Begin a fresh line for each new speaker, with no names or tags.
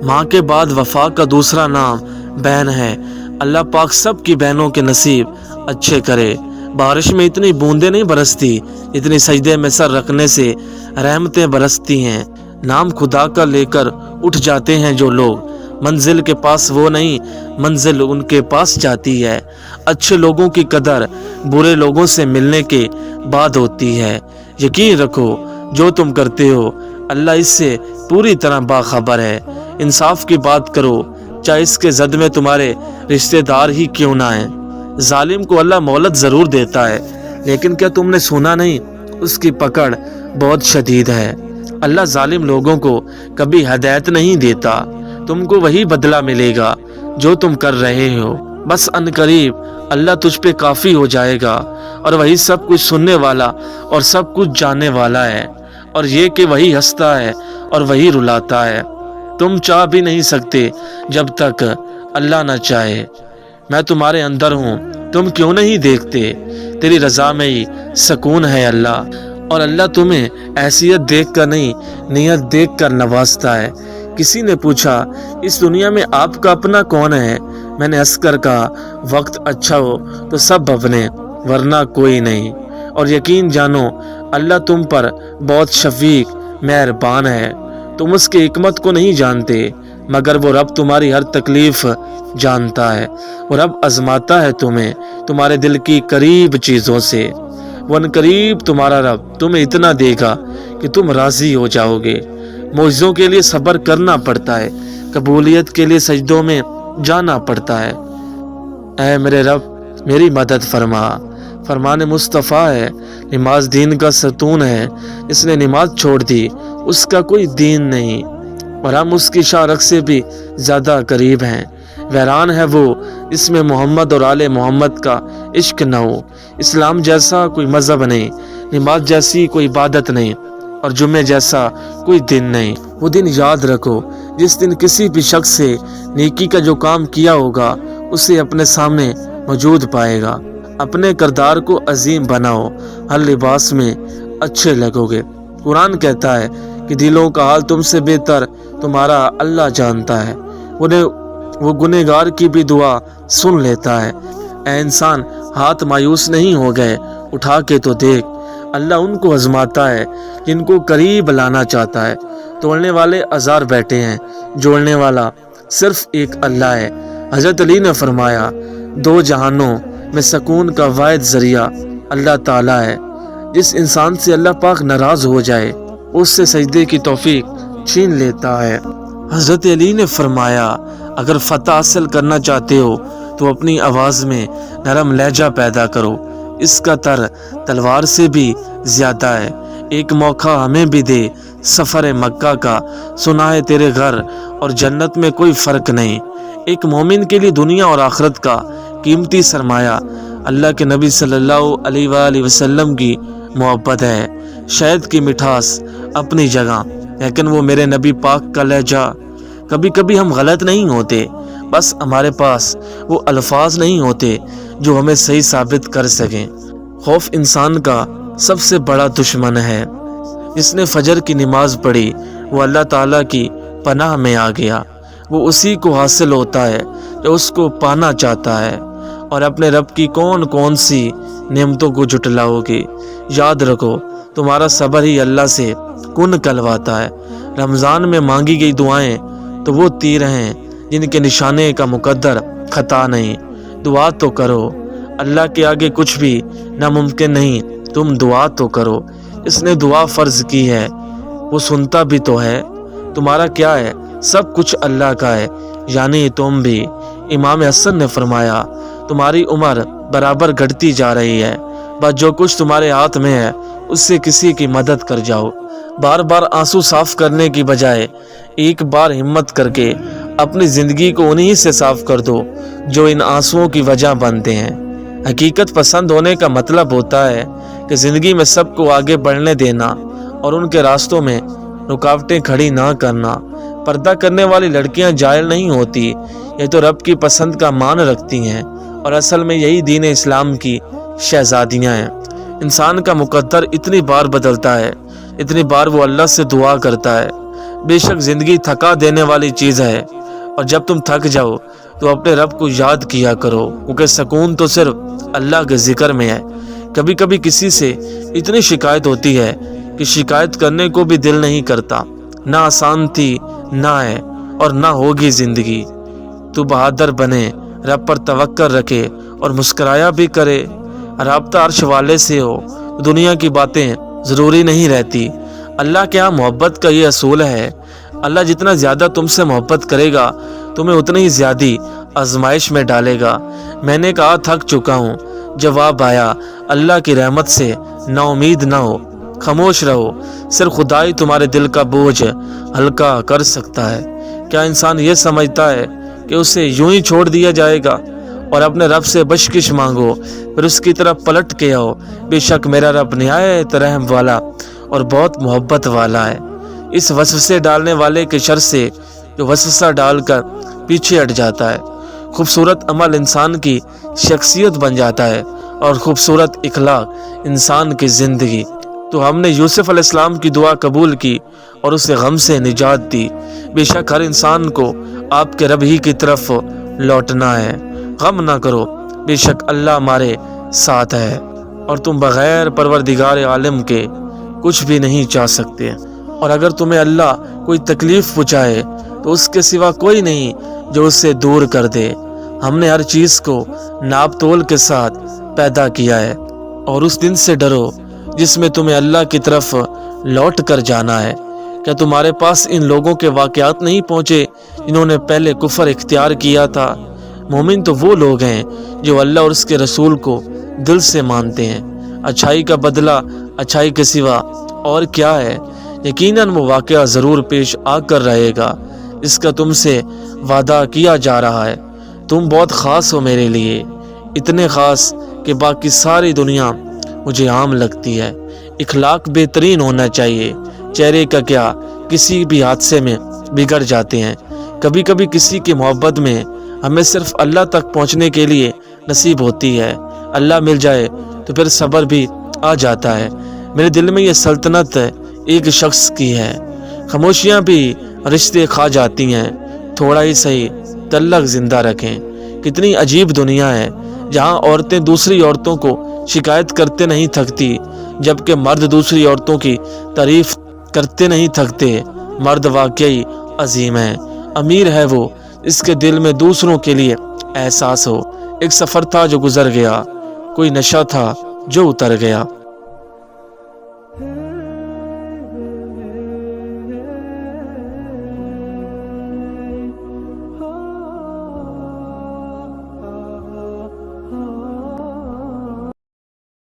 ماں کے بعد وفا کا دوسرا نام بہن ہے۔ اللہ پاک سب کی بہنوں کے نصیب اچھے کرے۔ بارش میں اتنی بوندیں نہیں برستی اتنی سجدے میں سر رکھنے سے رحمتیں برستی ہیں۔ نام خدا کا لے کر اٹھ جاتے ہیں جو لوگ، منزل کے پاس وہ نہیں منزل ان کے پاس جاتی ہے۔ اچھے لوگوں کی قدر برے لوگوں سے ملنے کے بعد ہوتی ہے۔ یقین رکھو جو تم کرتے ہو اللہ اس سے پوری طرح باخبر ہے۔ انصاف کی بات کرو چاہے اس کے زد میں تمہارے رشتہ دار ہی کیوں نہ ہیں۔ ظالم کو اللہ مہلت ضرور دیتا ہے لیکن کیا تم نے سنا نہیں اس کی پکڑ بہت شدید ہے۔ اللہ ظالم لوگوں کو کبھی ہدایت نہیں دیتا۔ تم کو وہی بدلہ ملے گا جو تم کر رہے ہو۔ بس عنقریب اللہ تجھ پہ کافی ہو جائے گا اور وہی سب کچھ سننے والا اور سب کچھ جاننے والا ہے۔ اور یہ کہ وہی ہنستا ہے اور وہی رلاتا ہے۔ تم چاہ بھی نہیں سکتے جب تک اللہ نہ چاہے۔ میں تمہارے اندر ہوں تم کیوں نہیں دیکھتے؟ تیری رضا میں ہی سکون ہے اللہ۔ اور اللہ تمہیں حیثیت دیکھ کر نہیں نیت دیکھ کر نوازتا ہے۔ کسی نے پوچھا اس دنیا میں آپ کا اپنا کون ہے؟ میں نے ہنس کر کہا وقت اچھا ہو تو سب اپنے ورنہ کوئی نہیں۔ اور یقین جانو اللہ تم پر بہت شفیق مہربان ہے۔ تم اس کی حکمت کو نہیں جانتے مگر وہ رب تمہاری ہر تکلیف جانتا ہے۔ وہ رب آزماتا ہے تمہیں تمہارے دل کی قریب چیزوں سے۔ وہ عنقریب تمہارا رب تمہیں اتنا دے گا کہ تم راضی ہو جاؤ گے۔ معجزوں کے لیے صبر کرنا پڑتا ہے، قبولیت کے لیے سجدوں میں جانا پڑتا ہے۔ اے میرے رب میری مدد فرما۔ فرمان مصطفیٰ ہے نماز دین کا ستون ہے۔ اس نے نماز چھوڑ دی اس کا کوئی دین نہیں، اور ہم اس کی شارک سے بھی زیادہ قریب ہیں۔ ویران ہے وہ اس میں محمد اور آل محمد کا عشق نہ ہو۔ اسلام جیسا کوئی مذہب نہیں، نماز جیسی کوئی عبادت نہیں، اور جمعے جیسا کوئی دن نہیں۔ وہ دن یاد رکھو جس دن کسی بھی شخص سے نیکی کا جو کام کیا ہوگا اسے اپنے سامنے موجود پائے گا۔ اپنے کردار کو عظیم بناؤ، ہر لباس میں اچھے لگو گے۔ قرآن کہتا ہے کہ دلوں کا حال تم سے بہتر تمہارا اللہ جانتا ہے۔ وہ گنہگار کی بھی دعا سن لیتا ہے۔ اے انسان ہاتھ مایوس نہیں ہو گئے، اٹھا کے تو دیکھ۔ اللہ ان کو آزماتا ہے جن کو قریب لانا چاہتا ہے۔ توڑنے والے ہزار بیٹھے ہیں، جوڑنے والا صرف ایک اللہ ہے۔ حضرت علی نے فرمایا دو جہانوں میں سکون کا واحد ذریعہ اللہ تعالیٰ ہے۔ جس انسان سے اللہ پاک ناراض ہو جائے اس سے سجدے کی توفیق چھین لیتا ہے۔ حضرت علی نے فرمایا اگر فتح حاصل کرنا چاہتے ہو تو اپنی آواز میں نرم لہجہ پیدا کرو، اس کا تر تلوار سے بھی زیادہ ہے۔ ایک موقع ہمیں بھی دے سفر مکہ کا، سنا ہے تیرے گھر اور جنت میں کوئی فرق نہیں۔ ایک مومن کے لیے دنیا اور آخرت کا قیمتی سرمایہ اللہ کے نبی صلی اللہ علیہ وآلہ وسلم کی محبت ہے۔ شہد کی مٹھاس اپنی جگہ لیکن وہ میرے نبی پاک کا لہجہ۔ کبھی کبھی ہم غلط نہیں ہوتے، بس ہمارے پاس وہ الفاظ نہیں ہوتے جو ہمیں صحیح ثابت کر سکیں۔ خوف انسان کا سب سے بڑا دشمن ہے۔ جس نے فجر کی نماز پڑھی وہ اللہ تعالیٰ کی پناہ میں آ گیا۔ وہ اسی کو حاصل ہوتا ہے جو اس کو پانا چاہتا ہے۔ اور اپنے رب کی کون کون سی نعمتوں کو جھٹلاؤ گے؟ یاد رکھو تمہارا صبر ہی اللہ سے کن کلواتا ہے۔ رمضان میں مانگی گئی دعائیں تو وہ تیر ہیں جن کے نشانے کا مقدر خطا نہیں۔ دعا تو کرو، اللہ کے آگے کچھ بھی ناممکن نہیں۔ تم دعا تو کرو، اس نے دعا فرض کی ہے، وہ سنتا بھی تو ہے۔ تمہارا کیا ہے؟ سب کچھ اللہ کا ہے، یعنی تم بھی۔ امام حسن نے فرمایا تمہاری عمر برابر گھٹتی جا رہی ہے، بس جو کچھ تمہارے ہاتھ میں ہے اس سے کسی کی مدد کر جاؤ۔ بار بار آنسو صاف کرنے کی بجائے ایک بار ہمت کر کے اپنی زندگی کو انہی سے صاف کر دو جو ان آنسوؤں کی وجہ بنتے ہیں۔ حقیقت پسند ہونے کا مطلب ہوتا ہے کہ زندگی میں سب کو آگے بڑھنے دینا اور ان کے راستوں میں رکاوٹیں کھڑی نہ کرنا۔ پردہ کرنے والی لڑکیاں جاہل نہیں ہوتی، یہ تو رب کی پسند کا مان رکھتی ہیں، اور اصل میں یہی دین اسلام کی شہزادیاں ہیں۔ انسان کا مقدر اتنی بار بدلتا ہے اتنی بار وہ اللہ سے دعا کرتا ہے۔ بے شک زندگی تھکا دینے والی چیز ہے، اور جب تم تھک جاؤ تو اپنے رب کو یاد کیا کرو، کیونکہ سکون تو صرف اللہ کے ذکر میں ہے۔ کبھی کبھی کسی سے اتنی شکایت ہوتی ہے کہ شکایت کرنے کو بھی دل نہیں کرتا۔ نہ آسان تھی، نہ ہے، اور نہ ہوگی زندگی۔ تو بہادر بنے، رب پر توکل رکھے اور مسکرایا بھی کرے۔ رابطہ عرش والے سے ہو، دنیا کی باتیں ضروری نہیں رہتی۔ اللہ کے ہاں محبت کا یہ اصول ہے، اللہ جتنا زیادہ تم سے محبت کرے گا تمہیں اتنی ہی زیادہ آزمائش میں ڈالے گا۔ میں نے کہا تھک چکا ہوں، جواب آیا اللہ کی رحمت سے نا امید نہ ہو، خاموش رہو، صرف خدا ہی تمہارے دل کا بوجھ ہلکا کر سکتا ہے۔ کیا انسان یہ سمجھتا ہے کہ اسے یوں ہی چھوڑ دیا جائے گا؟ اور اپنے رب سے بخشش مانگو، پھر اس کی طرف پلٹ کے آؤ۔ بے شک میرا رب نہایت رحم والا اور بہت محبت والا ہے۔ اس وسوسے ڈالنے والے کے شر سے جو وسوسہ ڈال کر پیچھے ہٹ جاتا ہے۔ خوبصورت عمل انسان کی شخصیت بن جاتا ہے، اور خوبصورت اخلاق انسان کی زندگی۔ تو ہم نے یوسف علیہ السلام کی دعا قبول کی اور اسے غم سے نجات دی۔ بے شک ہر انسان کو آپ کے رب ہی کی طرف لوٹنا ہے۔ غم نہ کرو، بے شک اللہ ہمارے ساتھ ہے، اور تم بغیر پروردگار عالم کے کچھ بھی نہیں چاہ سکتے۔ اور اگر تمہیں اللہ کوئی تکلیف پہنچائے تو اس کے سوا کوئی نہیں جو اسے دور کر دے۔ ہم نے ہر چیز کو ناپ تول کے ساتھ پیدا کیا ہے، اور اس دن سے ڈرو جس میں تمہیں اللہ کی طرف لوٹ کر جانا ہے۔ کیا تمہارے پاس ان لوگوں کے واقعات نہیں پہنچے جنہوں نے پہلے کفر اختیار کیا تھا؟ مومن تو وہ لوگ ہیں جو اللہ اور اس کے رسول کو دل سے مانتے ہیں۔ اچھائی کا بدلہ اچھائی کے سوا اور کیا ہے؟ یقیناً وہ واقعہ ضرور پیش آ کر رہے گا جس کا تم سے وعدہ کیا جا رہا ہے۔ تم بہت خاص ہو میرے لیے، اتنے خاص کہ باقی ساری دنیا مجھے عام لگتی ہے۔ اخلاق بہترین ہونا چاہیے، چہرے کا کیا کسی بھی حادثے میں بگڑ جاتے ہیں۔ کبھی کبھی کسی کی محبت میں ہمیں صرف اللہ تک پہنچنے کے لیے نصیب ہوتی ہے، اللہ مل جائے تو پھر صبر بھی آ جاتا ہے۔ میرے دل میں یہ سلطنت ایک شخص کی ہے، خاموشیاں بھی رشتے کھا جاتی ہیں، تھوڑا ہی صحیح تعلق زندہ رکھیں۔ کتنی عجیب دنیا ہے جہاں عورتیں دوسری عورتوں کو شکایت کرتے نہیں تھکتی، جبکہ مرد دوسری عورتوں کی تعریف کرتے نہیں تھکتے۔ مرد واقعی عظیم ہے، امیر ہے وہ اس کے دل میں دوسروں کے لیے احساس ہو۔ ایک سفر تھا جو گزر گیا، کوئی نشہ تھا جو اتر گیا۔